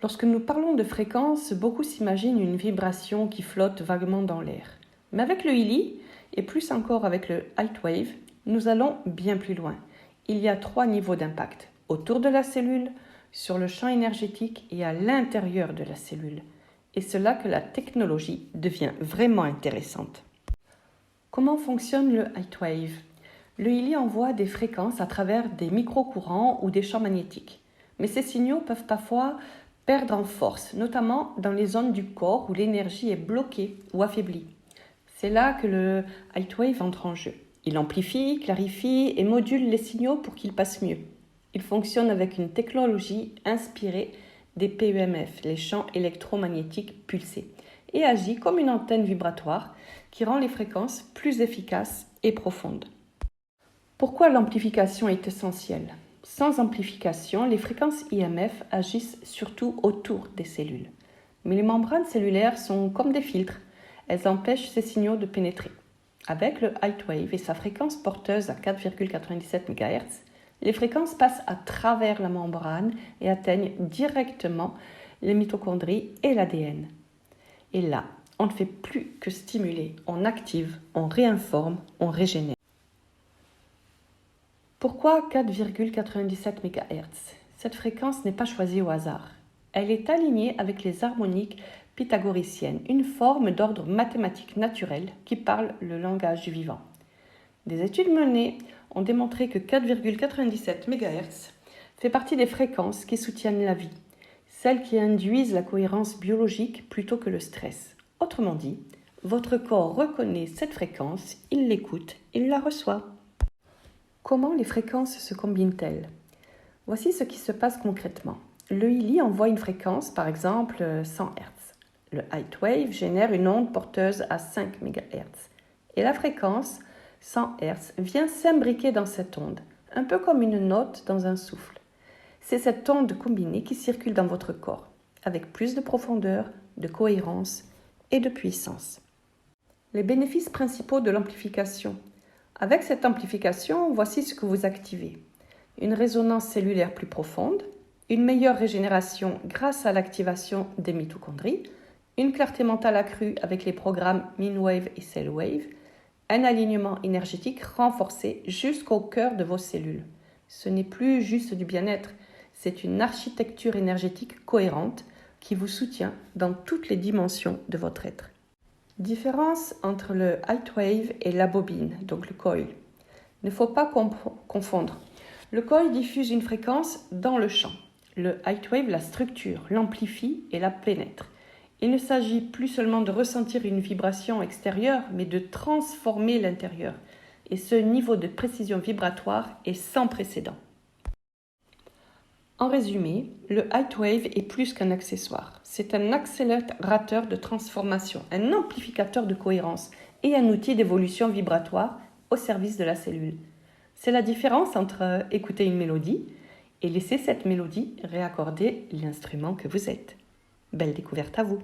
Lorsque nous parlons de fréquence, beaucoup s'imaginent une vibration qui flotte vaguement dans l'air. Mais avec le HILI, et plus encore avec le Lightwave, nous allons bien plus loin. Il y a 3 niveaux d'impact, autour de la cellule, sur le champ énergétique et à l'intérieur de la cellule. Et c'est là que la technologie devient vraiment intéressante. Comment fonctionne le Lightwave ? Le HILI envoie des fréquences à travers des micro-courants ou des champs magnétiques. Mais ces signaux peuvent parfois perdre en force, notamment dans les zones du corps où l'énergie est bloquée ou affaiblie. C'est là que le Lightwave entre en jeu. Il amplifie, clarifie et module les signaux pour qu'ils passent mieux. Il fonctionne avec une technologie inspirée des PEMF, les champs électromagnétiques pulsés, et agit comme une antenne vibratoire qui rend les fréquences plus efficaces et profondes. Pourquoi l'amplification est essentielle ? Sans amplification, les fréquences IMF agissent surtout autour des cellules. Mais les membranes cellulaires sont comme des filtres. Elles empêchent ces signaux de pénétrer. Avec le Lightwave et sa fréquence porteuse à 4,97 MHz, les fréquences passent à travers la membrane et atteignent directement les mitochondries et l'ADN. Et là, on ne fait plus que stimuler, on active, on réinforme, on régénère. Pourquoi 4,97 MHz ? Cette fréquence n'est pas choisie au hasard. Elle est alignée avec les harmoniques pythagoriciennes, une forme d'ordre mathématique naturel qui parle le langage du vivant. Des études menées ont démontré que 4,97 MHz fait partie des fréquences qui soutiennent la vie, celles qui induisent la cohérence biologique plutôt que le stress. Autrement dit, votre corps reconnaît cette fréquence, il l'écoute, il la reçoit. Comment les fréquences se combinent-elles ? Voici ce qui se passe concrètement. Le HILI envoie une fréquence, par exemple 100 Hz. Le Lightwave génère une onde porteuse à 5 MHz. Et la fréquence 100 Hz vient s'imbriquer dans cette onde, un peu comme une note dans un souffle. C'est cette onde combinée qui circule dans votre corps, avec plus de profondeur, de cohérence et de puissance. Les bénéfices principaux de l'amplification. Avec cette amplification, voici ce que vous activez. Une résonance cellulaire plus profonde, une meilleure régénération grâce à l'activation des mitochondries, une clarté mentale accrue avec les programmes MinWave et CellWave, un alignement énergétique renforcé jusqu'au cœur de vos cellules. Ce n'est plus juste du bien-être, c'est une architecture énergétique cohérente qui vous soutient dans toutes les dimensions de votre être. Différence entre le Lightwave et la bobine, donc le coil. Il ne faut pas confondre. Le coil diffuse une fréquence dans le champ. Le Lightwave la structure, l'amplifie et la pénètre. Il ne s'agit plus seulement de ressentir une vibration extérieure, mais de transformer l'intérieur. Et ce niveau de précision vibratoire est sans précédent. En résumé, le Lightwave est plus qu'un accessoire. C'est un accélérateur de transformation, un amplificateur de cohérence et un outil d'évolution vibratoire au service de la cellule. C'est la différence entre écouter une mélodie et laisser cette mélodie réaccorder l'instrument que vous êtes. Belle découverte à vous!